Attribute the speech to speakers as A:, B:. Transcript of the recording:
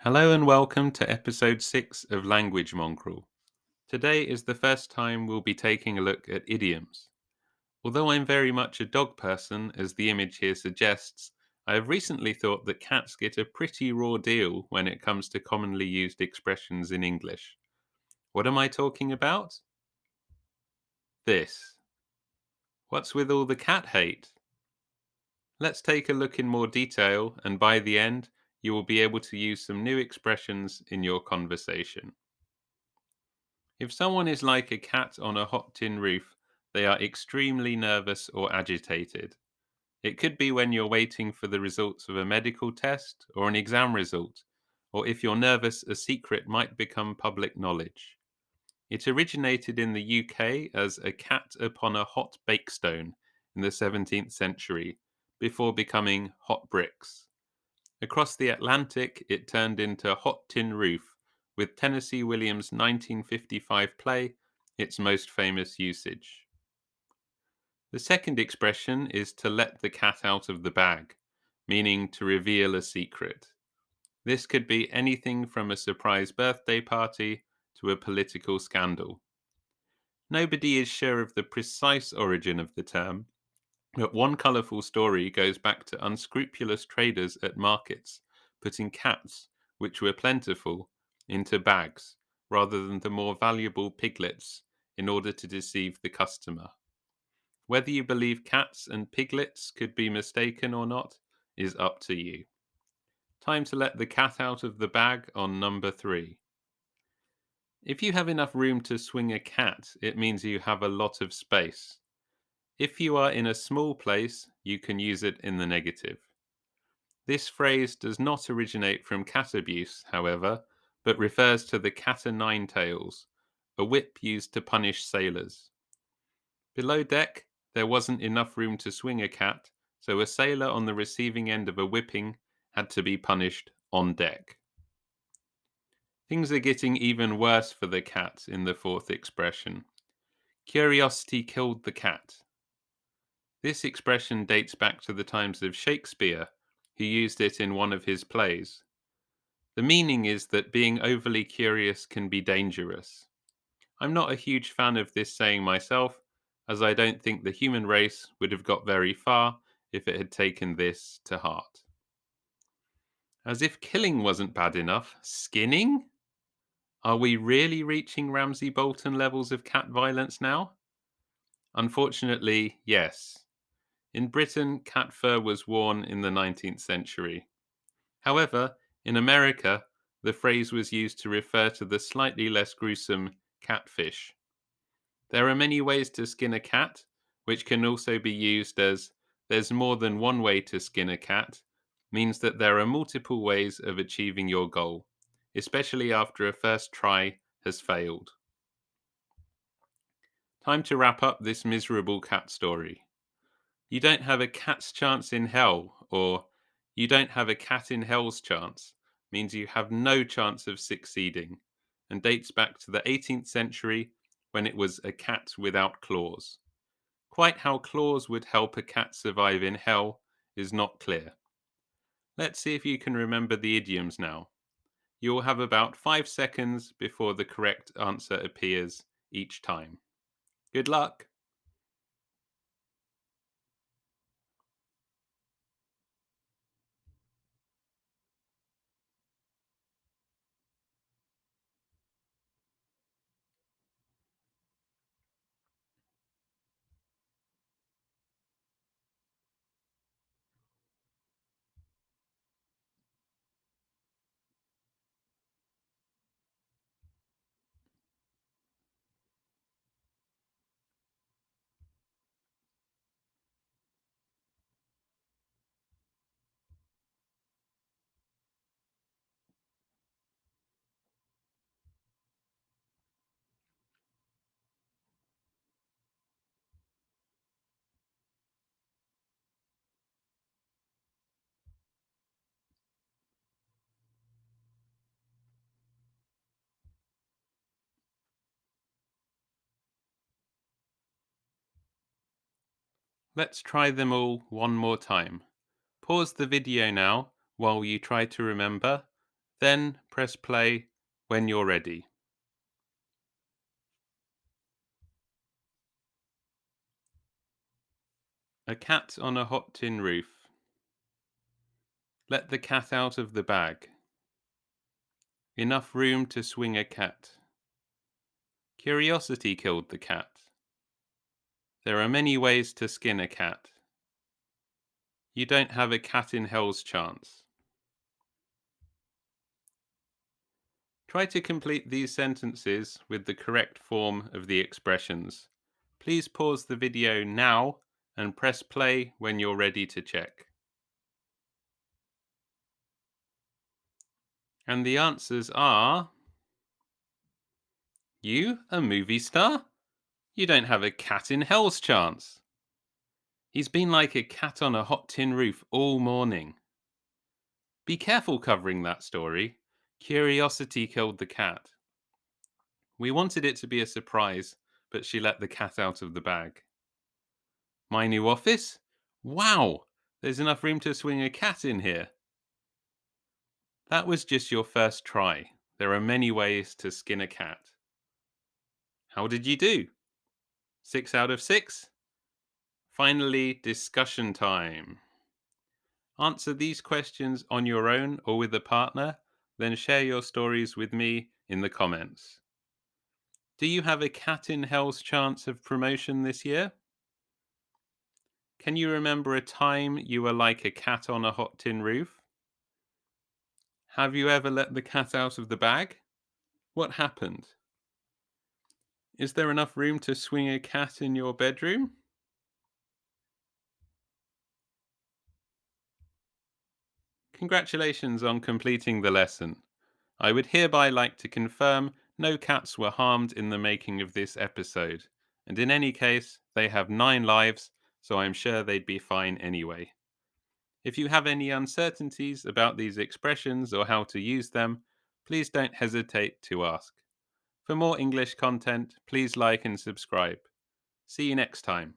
A: Hello and welcome to episode 6 of Language Mongrel. Today is the first time we'll be taking a look at idioms. Although I'm very much a dog person, as the image here suggests, I have recently thought that cats get a pretty raw deal when it comes to commonly used expressions in English. What am I talking about? This. What's with all the cat hate? Let's take a look in more detail, and by the end, you will be able to use some new expressions in your conversation. If someone is like a cat on a hot tin roof, they are extremely nervous or agitated. It could be when you're waiting for the results of a medical test or an exam result, or if you're nervous, a secret might become public knowledge. It originated in the UK as a cat upon a hot bakestone in the 17th century, before becoming hot bricks. Across the Atlantic, it turned into Hot Tin Roof, with Tennessee Williams' 1955 play its most famous usage. The second expression is to let the cat out of the bag, meaning to reveal a secret. This could be anything from a surprise birthday party to a political scandal. Nobody is sure of the precise origin of the term, but one colourful story goes back to unscrupulous traders at markets putting cats, which were plentiful, into bags rather than the more valuable piglets in order to deceive the customer. Whether you believe cats and piglets could be mistaken or not is up to you. Time to let the cat out of the bag on number 3. If you have enough room to swing a cat, it means you have a lot of space. If you are in a small place, you can use it in the negative. This phrase does not originate from cat abuse, however, but refers to the cat o' nine tails, a whip used to punish sailors. Below deck, there wasn't enough room to swing a cat, so a sailor on the receiving end of a whipping had to be punished on deck. Things are getting even worse for the cat in the fourth expression. Curiosity killed the cat. This expression dates back to the times of Shakespeare, who used it in one of his plays. The meaning is that being overly curious can be dangerous. I'm not a huge fan of this saying myself, as I don't think the human race would have got very far if it had taken this to heart. As if killing wasn't bad enough, skinning? Are we really reaching Ramsay Bolton levels of cat violence now? Unfortunately, yes. In Britain, cat fur was worn in the 19th century. However, in America, the phrase was used to refer to the slightly less gruesome catfish. There are many ways to skin a cat, which can also be used as there's more than one way to skin a cat, means that there are multiple ways of achieving your goal, especially after a first try has failed. Time to wrap up this miserable cat story. You don't have a cat's chance in hell, or you don't have a cat in hell's chance, means you have no chance of succeeding, and dates back to the 18th century when it was a cat without claws. Quite how claws would help a cat survive in hell is not clear. Let's see if you can remember the idioms now. You will have about 5 seconds before the correct answer appears each time. Good luck! Let's try them all one more time. Pause the video now while you try to remember, Then press play when you're ready. A cat on a hot tin roof. Let the cat out of the bag. Enough room to swing a cat. Curiosity killed the cat. There are many ways to skin a cat. You don't have a cat in hell's chance. Try to complete these sentences with the correct form of the expressions. Please pause the video now and press play when you're ready to check. And the answers are: you, a movie star? You don't have a cat in hell's chance. He's been like a cat on a hot tin roof all morning. Be careful covering that story. Curiosity killed the cat. We wanted it to be a surprise, but she let the cat out of the bag. My new office? Wow! There's enough room to swing a cat in here. That was just your first try. There are many ways to skin a cat. How did you do? 6 out of 6? Finally, discussion time. Answer these questions on your own or with a partner, then share your stories with me in the comments. Do you have a cat in hell's chance of promotion this year? Can you remember a time you were like a cat on a hot tin roof? Have you ever let the cat out of the bag? What happened? Is there enough room to swing a cat in your bedroom? Congratulations on completing the lesson. I would hereby like to confirm no cats were harmed in the making of this episode, and in any case, they have 9 lives, so I'm sure they'd be fine anyway. If you have any uncertainties about these expressions or how to use them, please don't hesitate to ask. For more English content, please like and subscribe. See you next time.